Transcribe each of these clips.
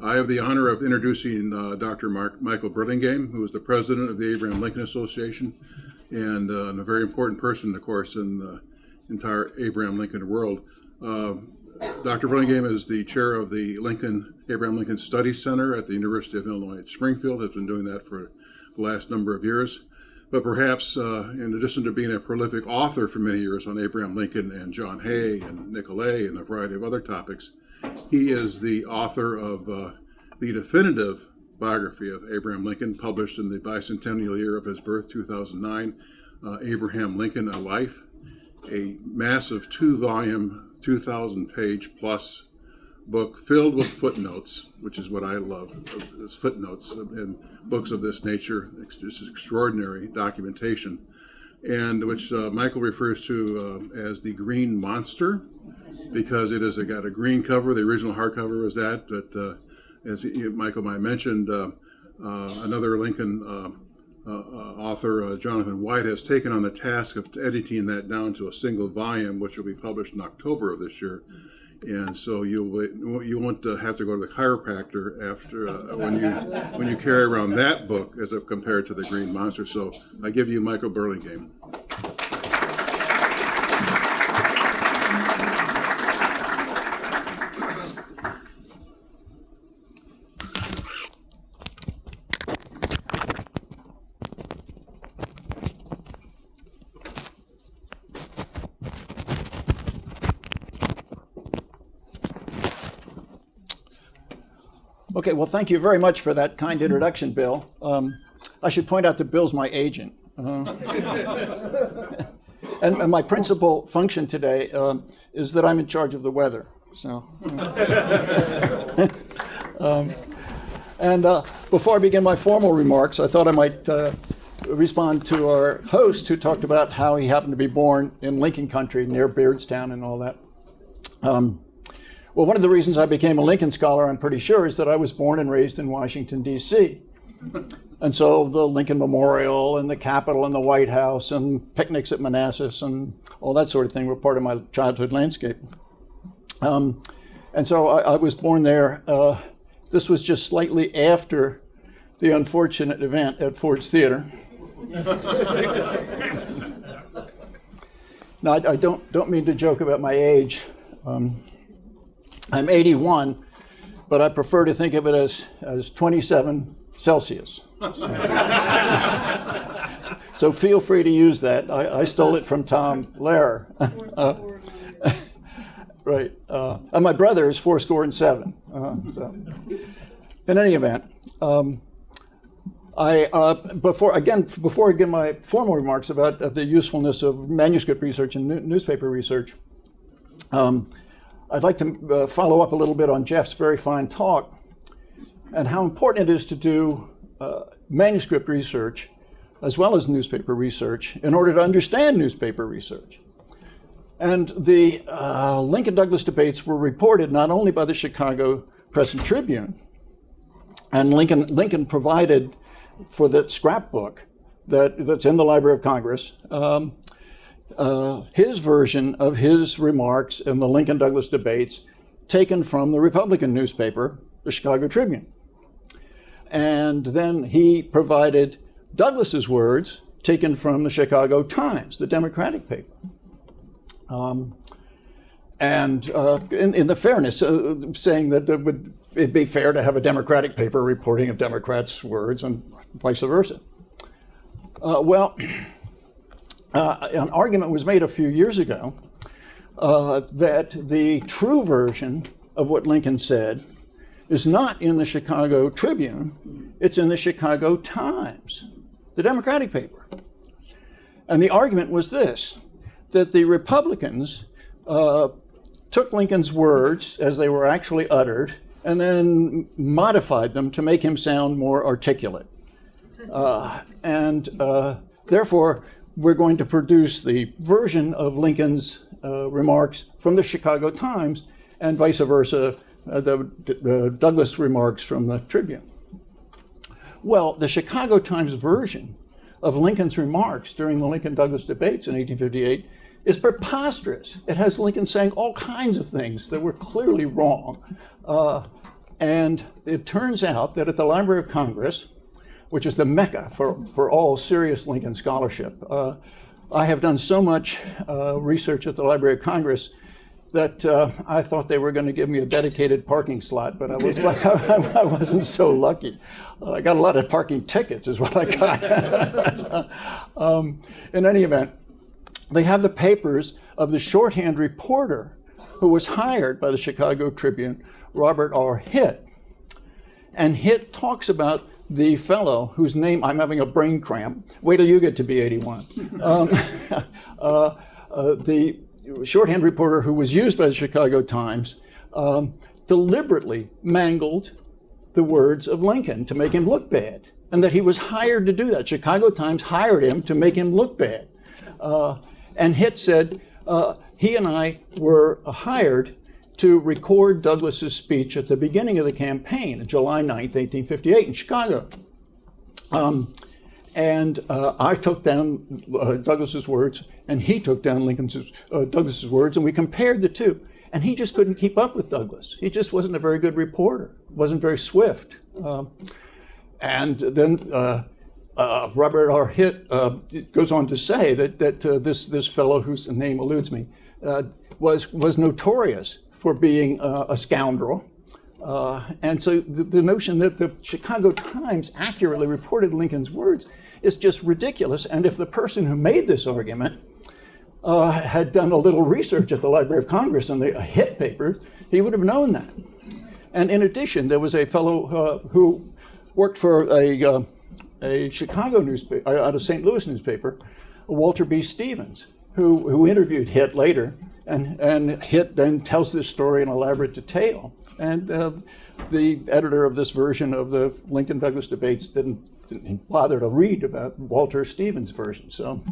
I have the honor of introducing Dr. Michael Burlingame, who is the president of the Abraham Lincoln Association, and a very important person, of course, in the entire Abraham Lincoln world. Dr. Burlingame is the chair of the Abraham Lincoln Studies Center at the University of Illinois at Springfield, has been doing that for the last number of years. But perhaps, in addition to being a prolific author for many years on Abraham Lincoln and John Hay and Nicolay and a variety of other topics, he is the author of the definitive biography of Abraham Lincoln, published in the bicentennial year of his birth, 2009, Abraham Lincoln, A Life, a massive 2-volume, 2,000-page plus book filled with footnotes, which is what I love, is footnotes in books of this nature, just extraordinary documentation, and which Michael refers to as the Green Monster, because it has got a green cover. The original hardcover was that, but as Michael might mentioned, another Lincoln author, Jonathan White, has taken on the task of editing that down to a single volume, which will be published in October of this year. And so you won't have to go to the chiropractor after when you carry around that book as compared to the Green Monster. So I give you Michael Burlingame. Okay, well, thank you very much for that kind introduction, Bill. I should point out that Bill's my agent. And my principal function today is that I'm in charge of the weather. So, before I begin my formal remarks, I thought I might respond to our host, who talked about how he happened to be born in Lincoln Country near Beardstown and all that. Well, one of the reasons I became a Lincoln scholar, I'm pretty sure, is that I was born and raised in Washington, D.C. And so the Lincoln Memorial and the Capitol and the White House and picnics at Manassas and all that sort of thing were part of my childhood landscape. And so I was born there. This was just slightly after the unfortunate event at Ford's Theater. Now, I don't mean to joke about my age. I'm 81, but I prefer to think of it as 27 Celsius. So feel free to use that. I stole it from Tom Lehrer. Right. And my brother is 77. So, in any event, before I give my formal remarks about the usefulness of manuscript research and newspaper research, I'd like to follow up a little bit on Jeff's very fine talk and how important it is to do manuscript research as well as newspaper research in order to understand newspaper research. And the Lincoln-Douglas debates were reported not only by the Chicago Press and Tribune, and Lincoln provided for that scrapbook that's in the Library of Congress, his version of his remarks in the Lincoln-Douglas debates taken from the Republican newspaper, the Chicago Tribune. And then he provided Douglas's words taken from the Chicago Times, the Democratic paper. In the fairness, saying that it'd be fair to have a Democratic paper reporting a Democrat's words and vice versa. An argument was made a few years ago that the true version of what Lincoln said is not in the Chicago Tribune, it's in the Chicago Times, the Democratic paper. And the argument was this, that the Republicans took Lincoln's words as they were actually uttered and then modified them to make him sound more articulate. Therefore, we're going to produce the version of Lincoln's remarks from the Chicago Times and vice versa, the Douglas remarks from the Tribune. Well, the Chicago Times version of Lincoln's remarks during the Lincoln-Douglas debates in 1858 is preposterous. It has Lincoln saying all kinds of things that were clearly wrong. And it turns out that at the Library of Congress, which is the mecca for all serious Lincoln scholarship, I have done so much research at the Library of Congress that I thought they were going to give me a dedicated parking slot, but I wasn't so lucky. I got a lot of parking tickets is what I got. In any event, they have the papers of the shorthand reporter who was hired by the Chicago Tribune, Robert R. Hitt. And Hitt talks about the fellow whose name, I'm having a brain cramp. Wait till you get to be 81. The shorthand reporter who was used by the Chicago Times deliberately mangled the words of Lincoln to make him look bad, and that he was hired to do that. Chicago Times hired him to make him look bad. And Hitt said he and I were hired to record Douglas's speech at the beginning of the campaign, July 9th, 1858, in Chicago. And I took down Douglas's words, and he took down Douglas's words, and we compared the two. And he just couldn't keep up with Douglas. He just wasn't a very good reporter, wasn't very swift. And then Robert R. Hitt goes on to say that this fellow, whose name eludes me, was notorious for being a scoundrel. And so the notion that the Chicago Times accurately reported Lincoln's words is just ridiculous. And if the person who made this argument had done a little research at the Library of Congress in the Hitt paper, he would have known that. And in addition, there was a fellow who worked for a Chicago newspaper, out of St. Louis newspaper, Walter B. Stevens, who interviewed Hitt later. And Hitt then tells this story in elaborate detail. And the editor of this version of the Lincoln-Douglas debates didn't bother to read about Walter Stevens' version. So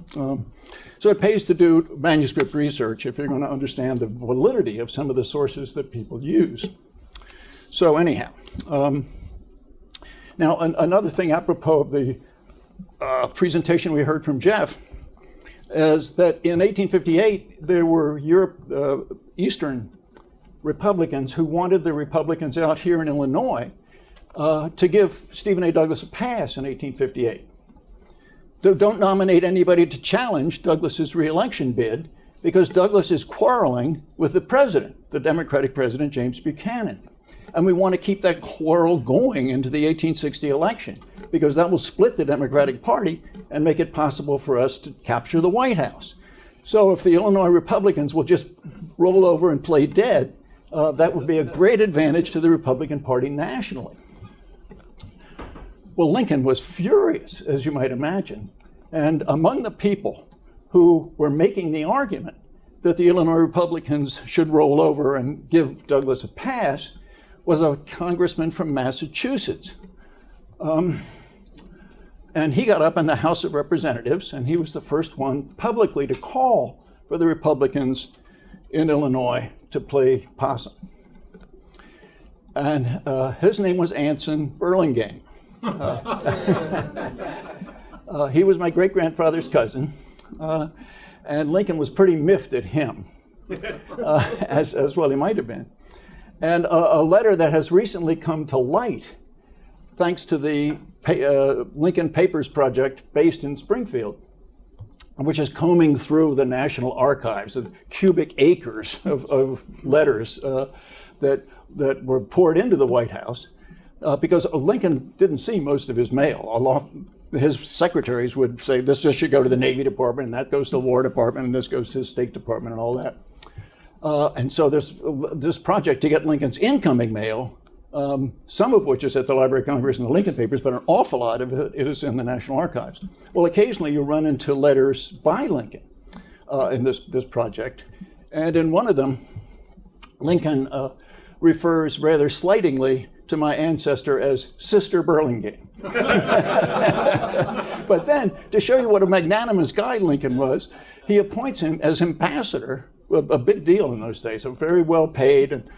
it pays to do manuscript research if you're going to understand the validity of some of the sources that people use. So anyhow, now another thing apropos of the presentation we heard from Jeff is that in 1858, there were Eastern Republicans who wanted the Republicans out here in Illinois to give Stephen A. Douglas a pass in 1858. Don't nominate anybody to challenge Douglas's reelection bid because Douglas is quarreling with the president, the Democratic president, James Buchanan. And we want to keep that quarrel going into the 1860 election because that will split the Democratic Party and make it possible for us to capture the White House. So if the Illinois Republicans will just roll over and play dead, that would be a great advantage to the Republican Party nationally. Well, Lincoln was furious, as you might imagine. And among the people who were making the argument that the Illinois Republicans should roll over and give Douglas a pass was a congressman from Massachusetts. And he got up in the House of Representatives, and he was the first one publicly to call for the Republicans in Illinois to play possum. And his name was Anson Burlingame. He was my great-grandfather's cousin, and Lincoln was pretty miffed at him, as well he might have been. And a letter that has recently come to light, thanks to the Lincoln Papers Project based in Springfield, which is combing through the National Archives, of cubic acres of letters that were poured into the White House, because Lincoln didn't see most of his mail. His secretaries would say, this should go to the Navy Department, and that goes to the War Department, and this goes to the State Department, and all that. And so there's this project to get Lincoln's incoming mail, some of which is at the Library of Congress and the Lincoln Papers, but an awful lot of it is in the National Archives. Well, occasionally you run into letters by Lincoln in this project. And in one of them, Lincoln refers rather slightingly to my ancestor as Sister Burlingame. But then, to show you what a magnanimous guy Lincoln was, he appoints him as ambassador, a big deal in those days, so very well paid, and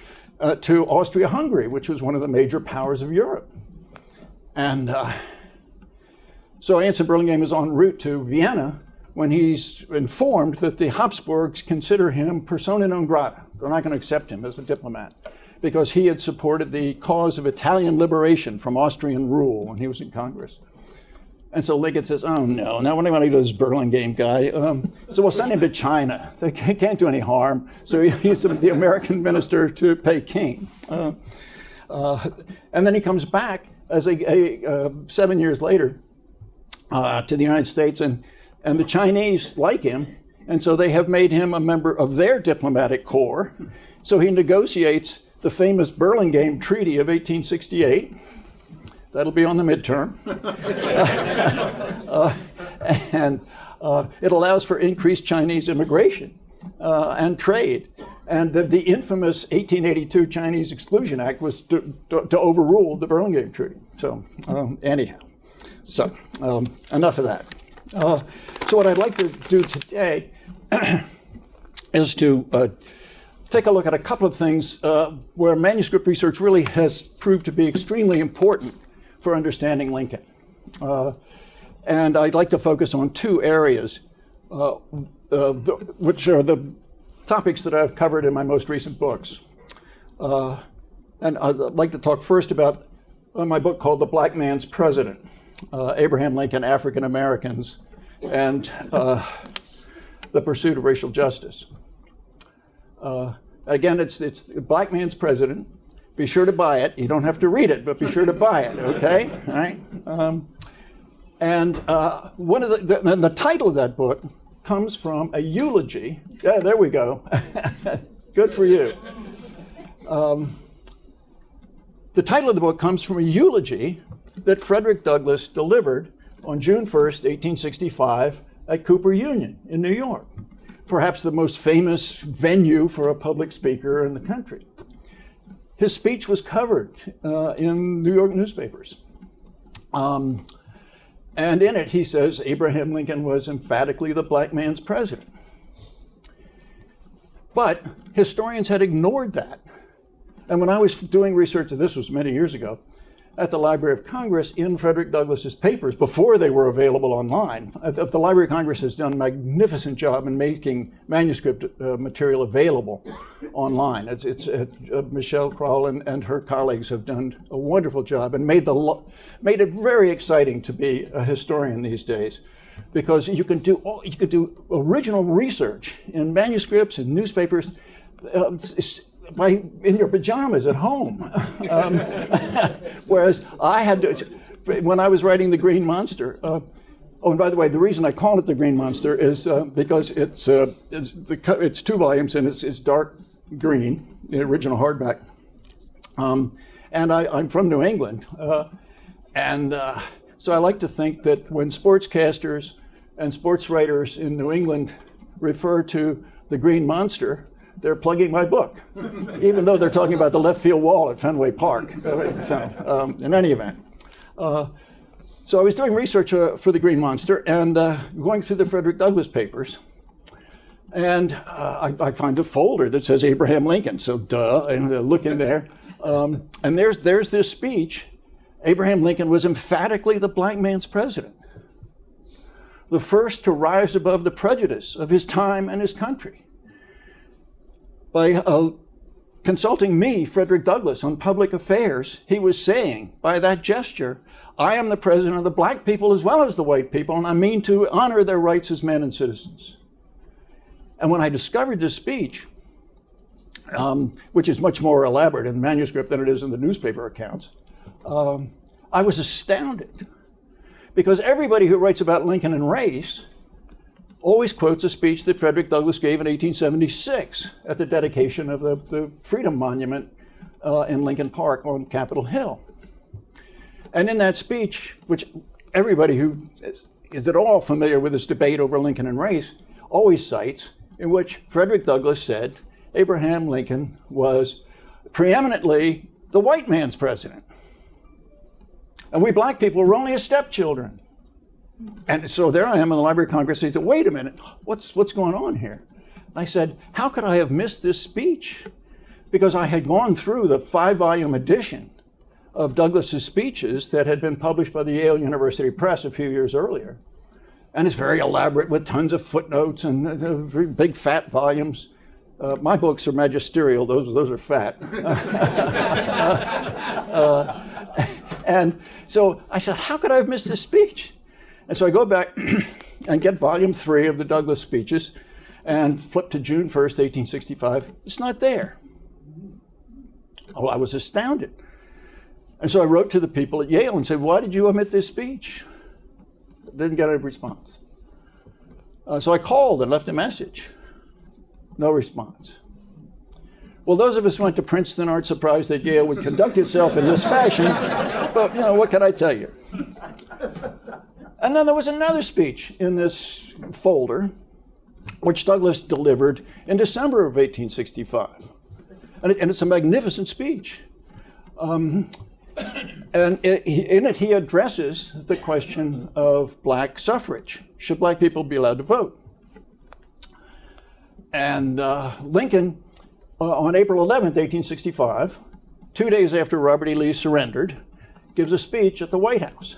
to Austria-Hungary, which was one of the major powers of Europe. And so Anson Burlingame is en route to Vienna when he's informed that the Habsburgs consider him persona non grata. They're not going to accept him as a diplomat. because he had supported the cause of Italian liberation from Austrian rule when he was in Congress. And so Lincoln says, oh no, now what do I want to do to this Burlingame guy? So we'll send him to China. They can't do any harm. So he's the American minister to Peking. And then he comes back as 7 years later to the United States, and the Chinese like him, and so they have made him a member of their diplomatic corps. So he negotiates the famous Burlingame Treaty of 1868. That'll be on the midterm. And it allows for increased Chinese immigration and trade. And the infamous 1882 Chinese Exclusion Act was to overrule the Burlingame Treaty. So anyhow, enough of that. So what I'd like to do today is to take a look at a couple of things where manuscript research really has proved to be extremely important for understanding Lincoln. And I'd like to focus on two areas, which are the topics that I've covered in my most recent books. And I'd like to talk first about my book called The Black Man's President, Abraham Lincoln, African Americans, and the Pursuit of Racial Justice. Again, it's The Black Man's President. Be sure to buy it. You don't have to read it, but be sure to buy it, okay? All right? One of the title of that book comes from a eulogy. Yeah, there we go. Good for you. The title of the book comes from a eulogy that Frederick Douglass delivered on June 1st, 1865 at Cooper Union in New York, perhaps the most famous venue for a public speaker in the country. His speech was covered in New York newspapers. And in it, he says, Abraham Lincoln was emphatically the black man's president. But historians had ignored that. And when I was doing research, this was many years ago, at the Library of Congress in Frederick Douglass's papers, before they were available online, the Library of Congress has done a magnificent job in making manuscript material available online. Michelle Kroll and her colleagues have done a wonderful job and made it very exciting to be a historian these days, because you can do original research in manuscripts and newspapers in your pajamas at home. Whereas I had to, when I was writing The Green Monster, oh, and by the way, the reason I call it The Green Monster is because it's 2 volumes and it's dark green, the original hardback. And I'm from New England. So I like to think that when sportscasters and sports writers in New England refer to The Green Monster, they're plugging my book, even though they're talking about the left field wall at Fenway Park. So, in any event. So I was doing research for The Green Monster and going through the Frederick Douglass papers. And I find a folder that says Abraham Lincoln. So duh, and I look in there. And there's this speech. Abraham Lincoln was emphatically the black man's president, the first to rise above the prejudice of his time and his country. By consulting me, Frederick Douglass, on public affairs, he was saying, by that gesture, I am the president of the black people as well as the white people, and I mean to honor their rights as men and citizens. And when I discovered this speech, which is much more elaborate in manuscript than it is in the newspaper accounts, I was astounded, because everybody who writes about Lincoln and race always quotes a speech that Frederick Douglass gave in 1876 at the dedication of the Freedom Monument in Lincoln Park on Capitol Hill. And in that speech, which everybody who is at all familiar with this debate over Lincoln and race always cites, in which Frederick Douglass said Abraham Lincoln was preeminently the white man's president. And we black people were only his stepchildren. And so there I am in the Library of Congress. He said, wait a minute, what's going on here? And I said, how could I have missed this speech? Because I had gone through the 5-volume edition of Douglass's speeches that had been published by the Yale University Press a few years earlier. And it's very elaborate with tons of footnotes and very big fat volumes. My books are magisterial; those are fat. And so I said, how could I have missed this speech? And so I go back and get volume 3 of the Douglas speeches and flip to June 1st, 1865. It's not there. Oh, I was astounded. And so I wrote to the people at Yale and said, why did you omit this speech? Didn't get a response. So I called and left a message. No response. Well, those of us who went to Princeton aren't surprised that Yale would conduct itself in this fashion, but what can I tell you? And then there was another speech in this folder, which Douglas delivered in December of 1865. And it's a magnificent speech. And in it, he addresses the question of black suffrage. Should black people be allowed to vote? And Lincoln, on April 11th, 1865, 2 days after Robert E. Lee surrendered, gives a speech at the White House.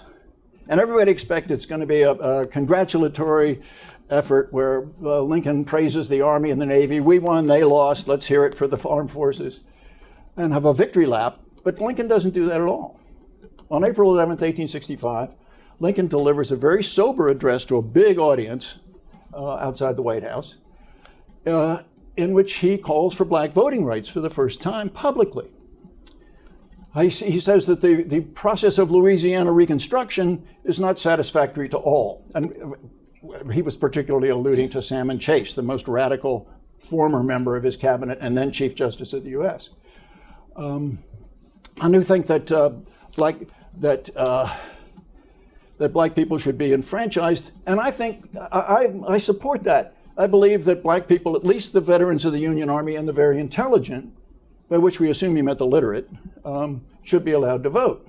And everybody expects it's going to be a congratulatory effort where Lincoln praises the Army and the Navy. We won, they lost, let's hear it for the armed forces, and have a victory lap. But Lincoln doesn't do that at all. On April 11th, 1865, Lincoln delivers a very sober address to a big audience outside the White House, in which he calls for black voting rights for the first time publicly. He says that the process of Louisiana Reconstruction is not satisfactory to all. And he was particularly alluding to Salmon Chase, the most radical former member of his cabinet and then Chief Justice of the U.S. I do think that black people should be enfranchised, and I think I support that. I believe that black people, at least the veterans of the Union Army and the very intelligent, by which we assume he meant the literate, should be allowed to vote.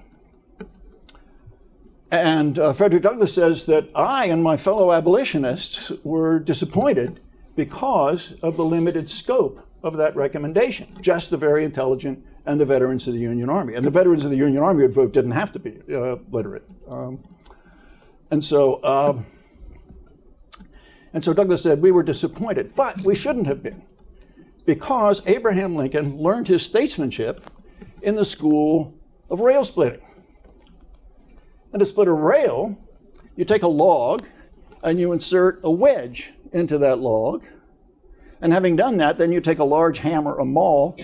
And Frederick Douglass says that I and my fellow abolitionists were disappointed because of the limited scope of that recommendation, just the very intelligent and the veterans of the Union Army. And the veterans of the Union Army would vote didn't have to be literate. And so Douglass said, we were disappointed, but we shouldn't have been, because Abraham Lincoln learned his statesmanship in the school of rail splitting. And to split a rail, you take a log and you insert a wedge into that log. And having done that, then you take a large hammer, a maul,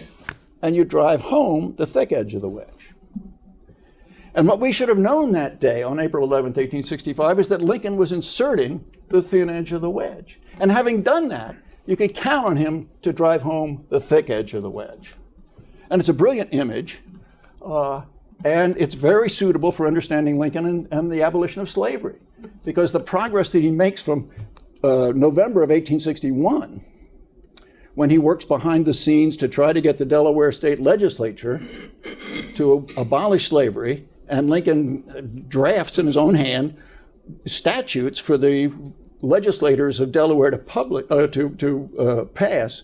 and you drive home the thick edge of the wedge. And what we should have known that day on April 11th, 1865, is that Lincoln was inserting the thin edge of the wedge. And having done that, you could count on him to drive home the thick edge of the wedge. And it's a brilliant image, and it's very suitable for understanding Lincoln and the abolition of slavery, because the progress that he makes from November of 1861, when he works behind the scenes to try to get the Delaware state legislature to abolish slavery, and Lincoln drafts in his own hand statutes for the legislators of Delaware to pass,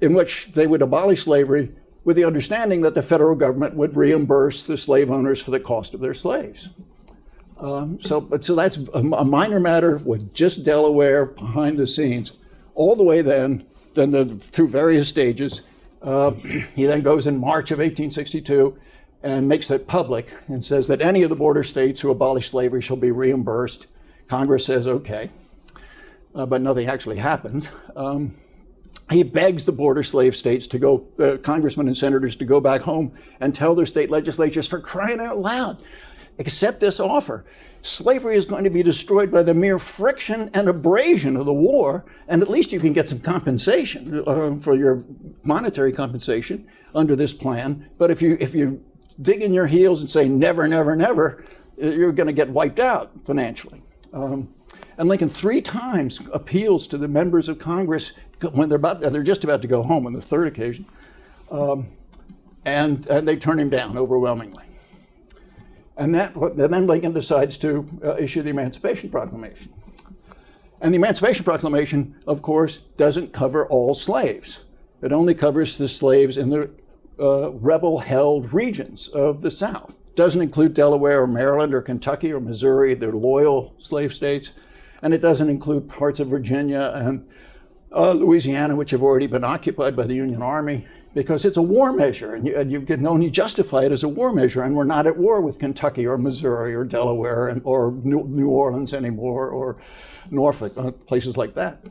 in which they would abolish slavery with the understanding that the federal government would reimburse the slave owners for the cost of their slaves. So that's a minor matter with just Delaware behind the scenes, all the way then through various stages. He then goes in March of 1862 and makes it public and says that any of the border states who abolish slavery shall be reimbursed. Congress says, okay, but nothing actually happened. He begs the border slave states to go, congressmen and senators to go back home and tell their state legislatures, for crying out loud, accept this offer. Slavery is going to be destroyed by the mere friction and abrasion of the war, and at least you can get some compensation for your monetary compensation under this plan. But if you dig in your heels and say never, never, never, you're going to get wiped out financially. And Lincoln 3 times appeals to the members of Congress when they're just about to go home on the third occasion, and they turn him down overwhelmingly. And then Lincoln decides to issue the Emancipation Proclamation. And the Emancipation Proclamation, of course, doesn't cover all slaves. It only covers the slaves in the rebel-held regions of the South. It doesn't include Delaware or Maryland or Kentucky or Missouri, they're loyal slave states. And it doesn't include parts of Virginia and Louisiana, which have already been occupied by the Union Army, because it's a war measure, and you can only justify it as a war measure, and we're not at war with Kentucky or Missouri or Delaware or New Orleans anymore, or Norfolk, places like that.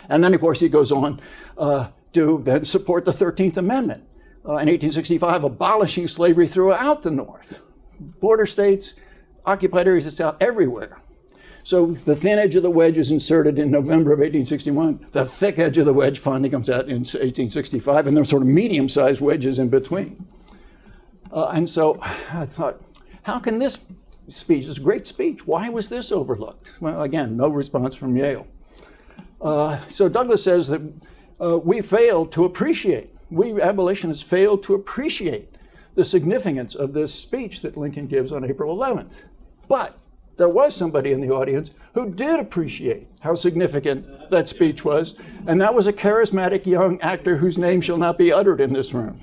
And then, of course, he goes on to then support the 13th Amendment in 1865, abolishing slavery throughout the North. Border states, occupied areas of the South, everywhere. So the thin edge of the wedge is inserted in November of 1861. The thick edge of the wedge finally comes out in 1865, and there's sort of medium-sized wedges in between. And so I thought, how can this speech, this great speech, why was this overlooked? Well, again, no response from Yale. So Douglas says that we failed to appreciate, we abolitionists failed to appreciate the significance of this speech that Lincoln gives on April 11th. But there was somebody in the audience who did appreciate how significant that speech was, and that was a charismatic young actor whose name shall not be uttered in this room.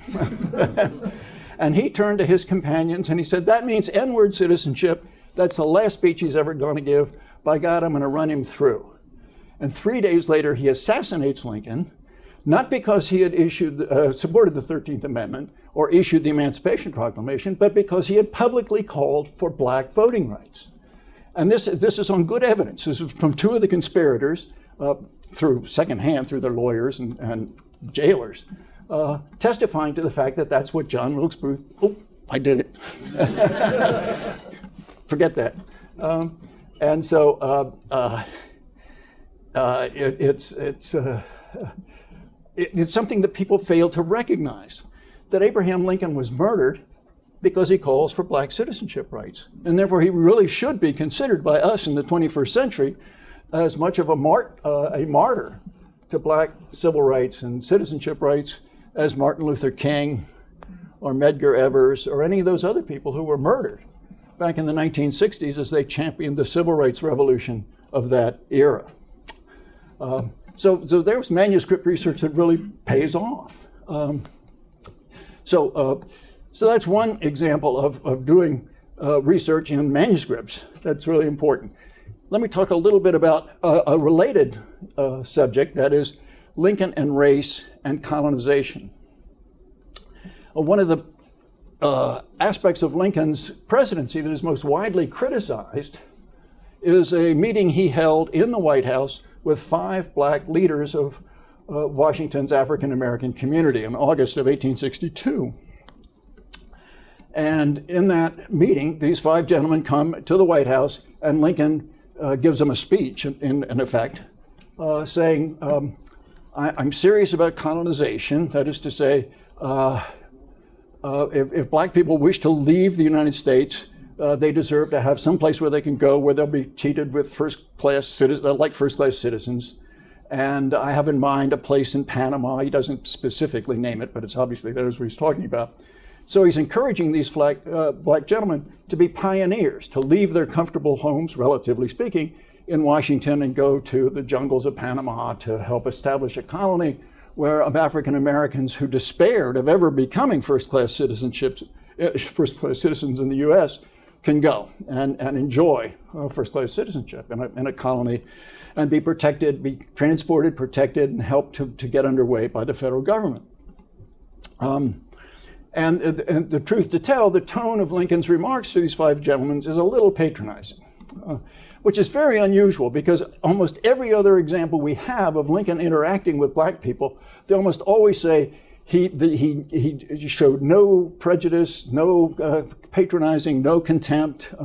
And he turned to his companions and he said, that means N-word citizenship. That's the last speech he's ever going to give. By God, I'm going to run him through. And 3 days later, he assassinates Lincoln, not because he had supported the 13th Amendment or issued the Emancipation Proclamation, but because he had publicly called for black voting rights. And this is on good evidence. This is from two of the conspirators, through secondhand, through their lawyers and jailers, testifying to the fact that that's what John Wilkes Booth, I did it. Forget that. And so it's something that people fail to recognize, that Abraham Lincoln was murdered because he calls for black citizenship rights. And therefore, he really should be considered by us in the 21st century as much of a martyr to black civil rights and citizenship rights as Martin Luther King or Medgar Evers or any of those other people who were murdered back in the 1960s as they championed the civil rights revolution of that era. So there's manuscript research that really pays off. So that's one example of doing research in manuscripts. That's really important. Let me talk a little bit about a related subject, that is Lincoln and race and colonization. One of the aspects of Lincoln's presidency that is most widely criticized is a meeting he held in the White House with 5 black leaders of Washington's African American community in August of 1862. And in that meeting, these 5 gentlemen come to the White House, and Lincoln gives them a speech, in effect, saying, I'm serious about colonization. That is to say, if black people wish to leave the United States, they deserve to have some place where they can go, where they'll be treated with first-class citizens. And I have in mind a place in Panama. He doesn't specifically name it, but it's obviously that is what he's talking about. So he's encouraging these black gentlemen to be pioneers, to leave their comfortable homes, relatively speaking, in Washington and go to the jungles of Panama to help establish a colony where African Americans who despaired of ever becoming first-class citizens in the U.S. can go and enjoy first-class citizenship in a colony and be protected, be transported, protected, and helped to get underway by the federal government. And the truth to tell, the tone of Lincoln's remarks to these 5 gentlemen is a little patronizing, which is very unusual because almost every other example we have of Lincoln interacting with black people, they almost always say he showed no prejudice, no patronizing, no contempt,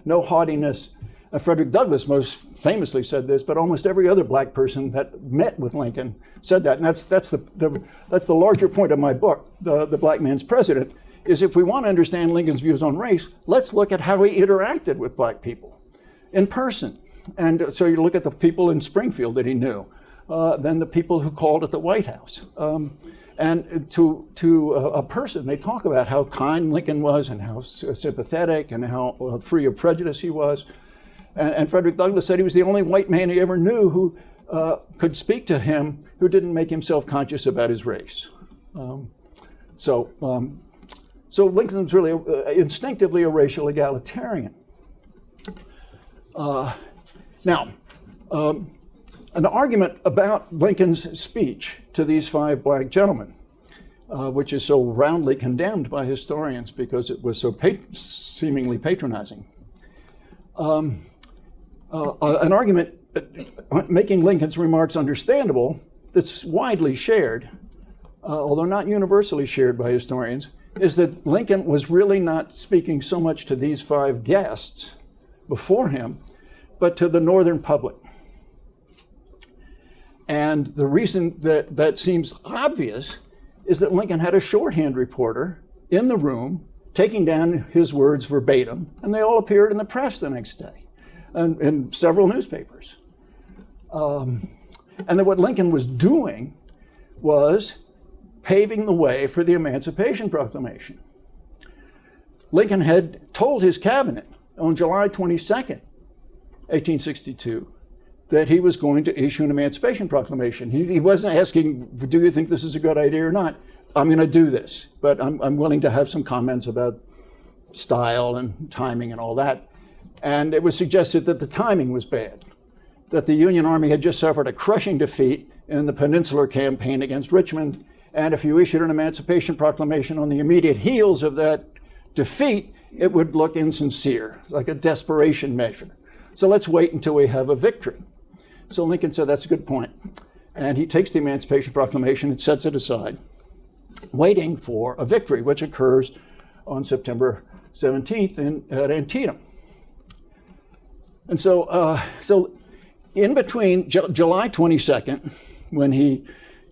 no haughtiness. Frederick Douglass most famously said this, but almost every other black person that met with Lincoln said that. And that's the larger point of my book, The Black Man's President, is if we want to understand Lincoln's views on race, let's look at how he interacted with black people in person. And so you look at the people in Springfield that he knew, then the people who called at the White House. And to a person, they talk about how kind Lincoln was and how sympathetic and how free of prejudice he was. And Frederick Douglass said he was the only white man he ever knew who could speak to him who didn't make him self-conscious about his race. So Lincoln was really instinctively a racial egalitarian. Now, an argument about Lincoln's speech to these 5 black gentlemen, which is so roundly condemned by historians because it was so seemingly patronizing. An argument making Lincoln's remarks understandable that's widely shared, although not universally shared by historians, is that Lincoln was really not speaking so much to these 5 guests before him, but to the Northern public. And the reason that that seems obvious is that Lincoln had a shorthand reporter in the room taking down his words verbatim, and they all appeared in the press the next day, and in several newspapers. And that what Lincoln was doing was paving the way for the Emancipation Proclamation. Lincoln had told his cabinet on July 22nd, 1862, that he was going to issue an Emancipation Proclamation. He wasn't asking, do you think this is a good idea or not? I'm going to do this, but I'm willing to have some comments about style and timing and all that. And it was suggested that the timing was bad, that the Union Army had just suffered a crushing defeat in the Peninsular Campaign against Richmond, and if you issued an Emancipation Proclamation on the immediate heels of that defeat, it would look insincere. It's like a desperation measure. So let's wait until we have a victory. So Lincoln said, that's a good point. And he takes the Emancipation Proclamation and sets it aside, waiting for a victory, which occurs on September 17th at Antietam. And so in between July 22nd, when he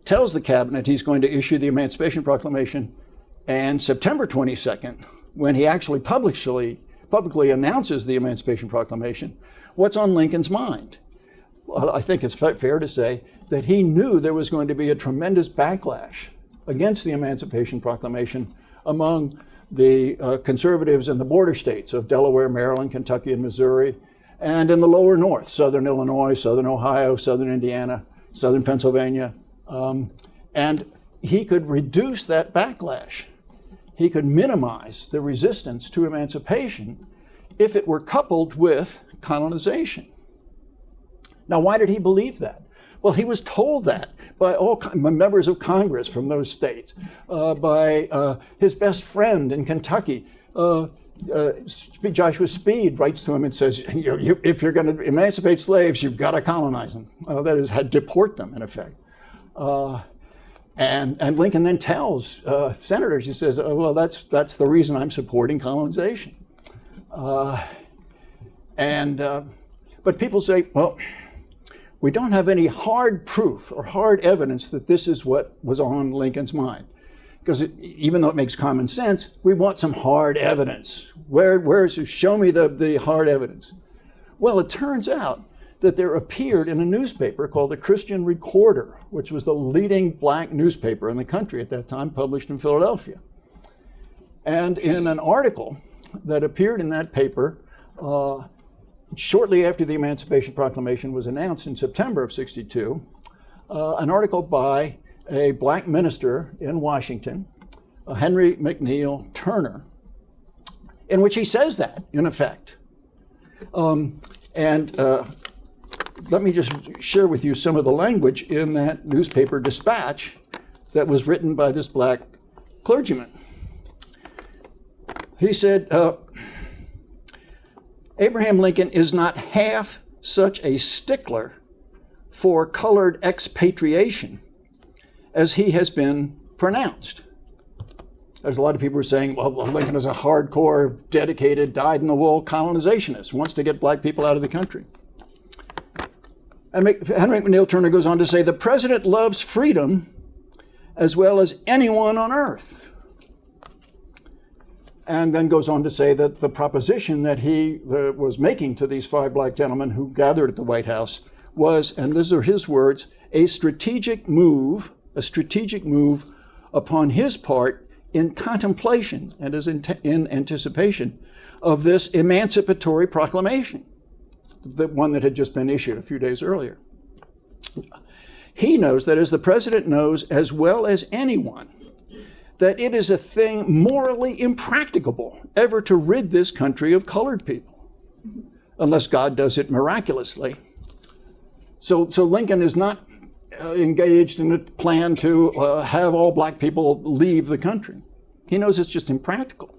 tells the cabinet he's going to issue the Emancipation Proclamation, and September 22nd, when he actually publicly announces the Emancipation Proclamation, what's on Lincoln's mind? Well, I think it's fair to say that he knew there was going to be a tremendous backlash against the Emancipation Proclamation among the conservatives in the border states of Delaware, Maryland, Kentucky, and Missouri, and in the lower north, southern Illinois, southern Ohio, southern Indiana, southern Pennsylvania. And he could reduce that backlash. He could minimize the resistance to emancipation if it were coupled with colonization. Now, why did he believe that? Well, he was told that by all members of Congress from those states, by his best friend in Kentucky. Joshua Speed writes to him and says, if you're going to emancipate slaves, you've got to colonize them. That is, deport them, in effect. And Lincoln then tells senators, he says, well, that's the reason I'm supporting colonization. But people say, well, we don't have any hard proof or hard evidence that this is what was on Lincoln's mind. Because even though it makes common sense, we want some hard evidence. Show me the hard evidence. Well, it turns out that there appeared in a newspaper called the Christian Recorder, which was the leading black newspaper in the country at that time, published in Philadelphia. And in an article that appeared in that paper shortly after the Emancipation Proclamation was announced in September of '62, an article by a black minister in Washington, Henry McNeil Turner, in which he says that, in effect. Let me just share with you some of the language in that newspaper dispatch that was written by this black clergyman. He said, Abraham Lincoln is not half such a stickler for colored expatriation as he has been pronounced. There's a lot of people who are saying, well, Lincoln is a hardcore, dedicated, dyed-in-the-wool colonizationist, wants to get black people out of the country. And Henry McNeil Turner goes on to say, the president loves freedom as well as anyone on earth. And then goes on to say that the proposition that he was making to these 5 black gentlemen who gathered at the White House was, and these are his words, a strategic move upon his part in contemplation and as in anticipation of this emancipatory proclamation, the one that had just been issued a few days earlier. He knows, that as the president knows as well as anyone, that it is a thing morally impracticable ever to rid this country of colored people, unless God does it miraculously. So Lincoln is not engaged in a plan to have all black people leave the country. He knows it's just impractical.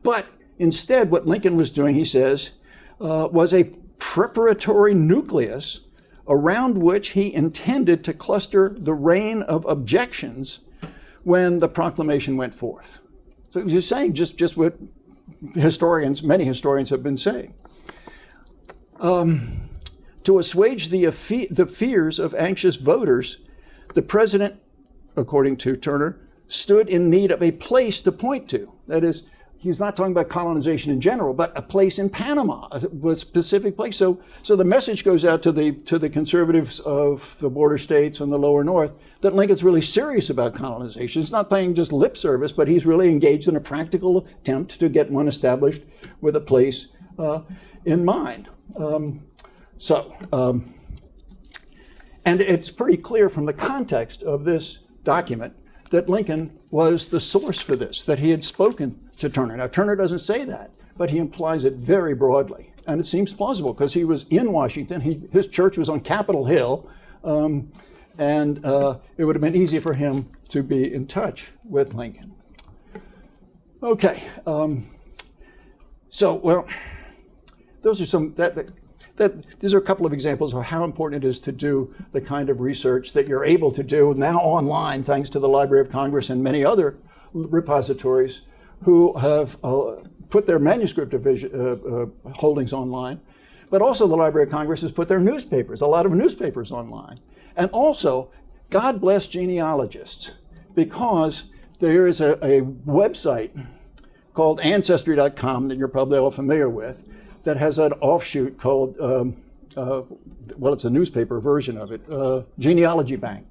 But instead, what Lincoln was doing, he says, was a preparatory nucleus around which he intended to cluster the rain of objections when the proclamation went forth. So he's saying just what many historians have been saying. To assuage the fears of anxious voters, the president, according to Turner, stood in need of a place to point to. That is, he's not talking about colonization in general, but a place in Panama, a specific place. So the message goes out to the conservatives of the border states and the lower north that Lincoln's really serious about colonization. He's not paying just lip service, but he's really engaged in a practical attempt to get one established with a place in mind. And it's pretty clear from the context of this document that Lincoln was the source for this, that he had spoken to Turner. Now, Turner doesn't say that, but he implies it very broadly. And it seems plausible because he was in Washington. His church was on Capitol Hill, and it would have been easy for him to be in touch with Lincoln. Okay, those are some, these are a couple of examples of how important it is to do the kind of research that you're able to do now online, thanks to the Library of Congress and many other repositories who have put their manuscript holdings online. But also the Library of Congress has put their newspapers, a lot of newspapers online. And also, God bless genealogists, because there is a website called Ancestry.com that you're probably all familiar with, that has an offshoot called, it's a newspaper version of it, Genealogy Bank.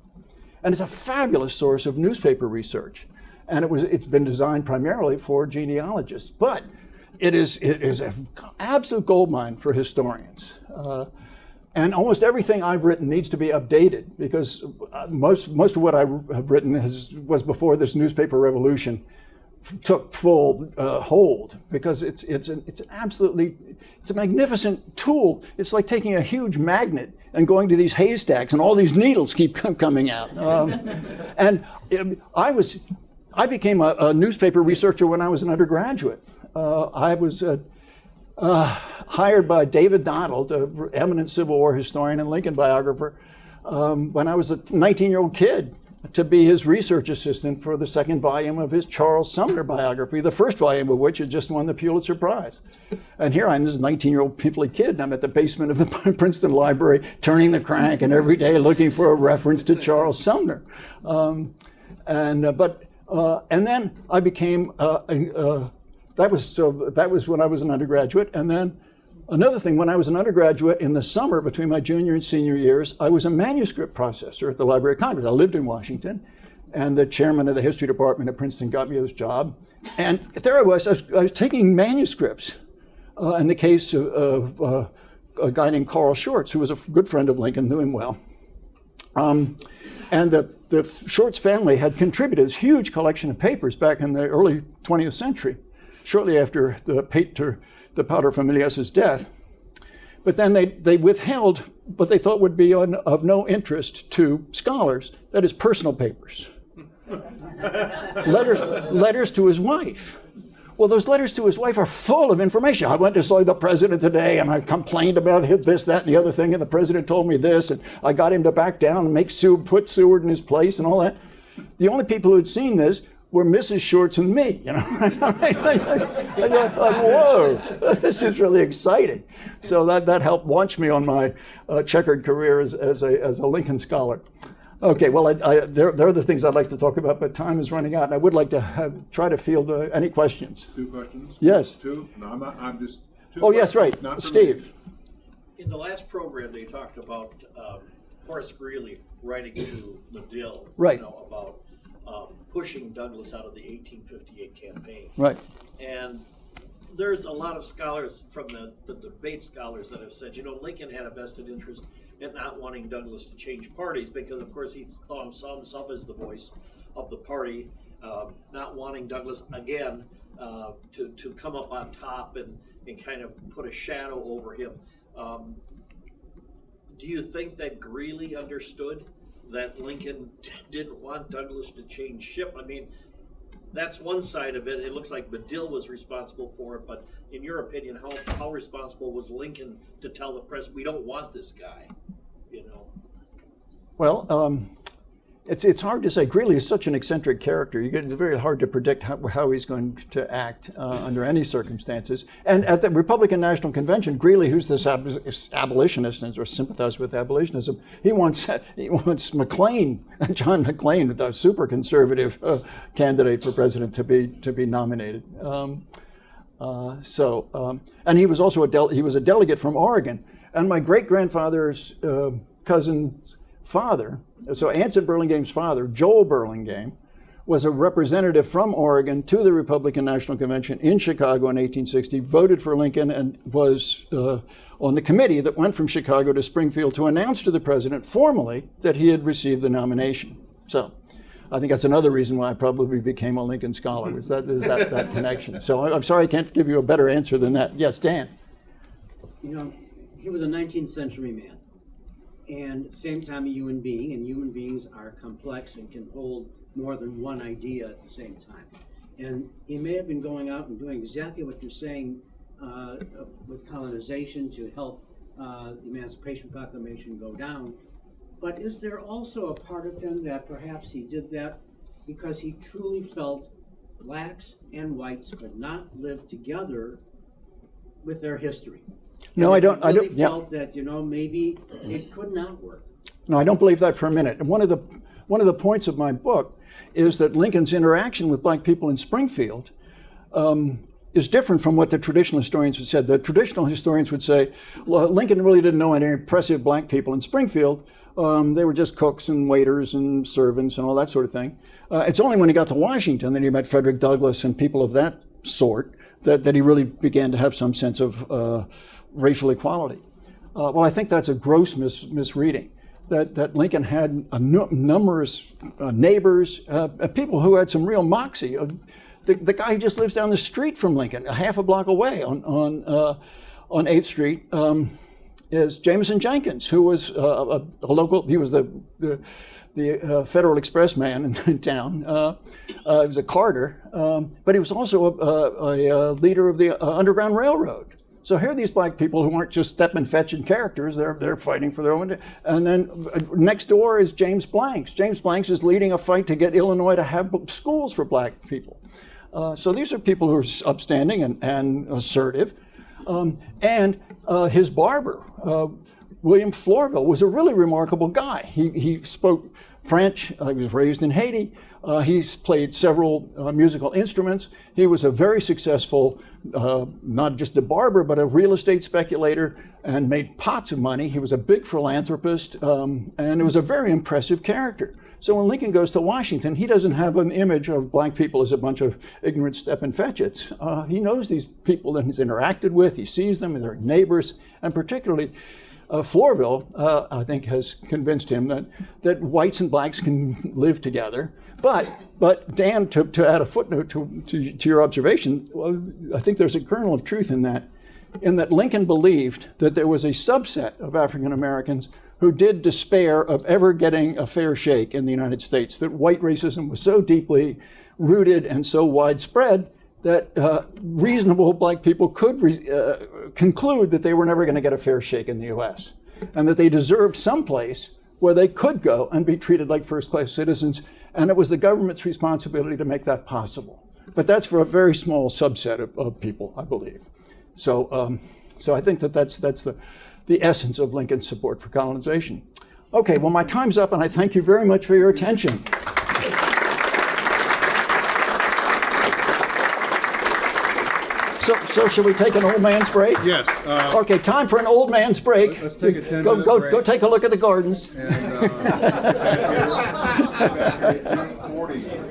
And it's a fabulous source of newspaper research. And it's been designed primarily for genealogists. But it is an absolute goldmine for historians. And almost everything I've written needs to be updated, because most of what I have written was before this newspaper revolution took full hold, because it's a magnificent tool. It's like taking a huge magnet and going to these haystacks, and all these needles keep coming out. And I became a newspaper researcher when I was an undergraduate. I was hired by David Donald, an eminent Civil War historian and Lincoln biographer, when I was a 19-year-old kid, to be his research assistant for the second volume of his Charles Sumner biography, the first volume of which had just won the Pulitzer Prize. And here I am, this 19-year-old pimply kid, and I'm at the basement of the Princeton Library, turning the crank, and every day looking for a reference to Charles Sumner. And then I became, that was when I was an undergraduate. And then another thing, when I was an undergraduate in the summer between my junior and senior years, I was a manuscript processor at the Library of Congress. I lived in Washington, and the chairman of the history department at Princeton got me this job. And there I was taking manuscripts. In the case of a guy named Carl Schurz, who was a good friend of Lincoln, knew him well. And the Schurz family had contributed this huge collection of papers back in the early 20th century, shortly after the Pater Familias's death. But then they withheld what they thought would be of no interest to scholars, that is, personal papers. letters to his wife. Well, those letters to his wife are full of information. I went to see the president today, and I complained about this, that, and the other thing, and the president told me this, and I got him to back down and put Seward in his place and all that. The only people who'd seen this were Mrs. Schurz and me, you know. I thought, whoa, this is really exciting. So that helped launch me on my checkered career as a Lincoln scholar. Okay, well, there are the things I'd like to talk about, but time is running out, and I would like to try to field any questions. 2 questions? Yes. 2? No, I'm just... Oh, yes, right. Steve. In the last program, they talked about Horace Greeley writing to Medill, right, about pushing Douglas out of the 1858 campaign. Right. And there's a lot of scholars from the debate scholars that have said, Lincoln had a vested interest in not wanting Douglas to change parties, because of course he saw himself as the voice of the party, not wanting Douglas again to come up on top and kind of put a shadow over him. do you think that Greeley understood that Lincoln didn't want Douglas to change ship? I mean, that's one side of it. It looks like Medill was responsible for it, but in your opinion, how responsible was Lincoln to tell the press, we don't want this guy, you know? Well, it's hard to say. Greeley is such an eccentric character. It's very hard to predict how he's going to act under any circumstances. And at the Republican National Convention, Greeley, who's this abolitionist or sympathized with abolitionism, he wants McLean, John McLean, the super conservative candidate for president, to be nominated. And he was also a delegate from Oregon. And my great grandfather's cousin's father, so Anson Burlingame's father, Joel Burlingame, was a representative from Oregon to the Republican National Convention in Chicago in 1860, voted for Lincoln, and was on the committee that went from Chicago to Springfield to announce to the president formally that he had received the nomination. So I think that's another reason why I probably became a Lincoln scholar, is that connection. So I'm sorry I can't give you a better answer than that. Yes, Dan? You know, he was a 19th century man, and at the same time a human being, and human beings are complex and can hold more than one idea at the same time. And he may have been going out and doing exactly what you're saying with colonization to help the Emancipation Proclamation go down. But is there also a part of him that perhaps he did that because he truly felt blacks and whites could not live together with their history? No, I don't. He really felt that, you know, maybe it could not work. No, I don't believe that for a minute. And one of the points of my book is that Lincoln's interaction with black people in Springfield is different from what the traditional historians had said. The traditional historians would say, well, Lincoln really didn't know any impressive black people in Springfield. They were just cooks and waiters and servants and all that sort of thing. It's only when he got to Washington that he met Frederick Douglass and people of that sort that he really began to have some sense of racial equality. Well, I think that's a gross misreading. That Lincoln had numerous neighbors, people who had some real moxie. The guy who just lives down the street from Lincoln, a half a block away on 8th Street, is Jameson Jenkins, who was a local. He was the Federal Express man in town. He was a carter, but he was also a leader of the Underground Railroad. So here are these black people who aren't just step and fetching characters, they're fighting for their own. And then next door is James Blanks. James Blanks is leading a fight to get Illinois to have schools for black people. So these are people who are upstanding and assertive. And his barber, William Florville, was a really remarkable guy. He spoke French, he was raised in Haiti. He played several musical instruments. He was a very successful, not just a barber, but a real estate speculator, and made pots of money. He was a big philanthropist, and it was a very impressive character. So when Lincoln goes to Washington, he doesn't have an image of black people as a bunch of ignorant step and fetchits. He knows these people that he's interacted with. He sees them, and they're neighbors, and particularly Florville, I think, has convinced him that whites and blacks can live together. But Dan, to add a footnote to your observation, well, I think there's a kernel of truth in that Lincoln believed that there was a subset of African Americans who did despair of ever getting a fair shake in the United States, that white racism was so deeply rooted and so widespread that reasonable black people could conclude that they were never going to get a fair shake in the U.S. and that they deserved some place where they could go and be treated like first-class citizens, and it was the government's responsibility to make that possible. But that's for a very small subset of people, I believe. So I think that's the essence of Lincoln's support for colonization. Okay, well, my time's up, and I thank you very much for your attention. So should we take an old man's break? Yes. Okay, time for an old man's break. Let's take a 10-minute break. Go take a look at the gardens. And back here at 10:40.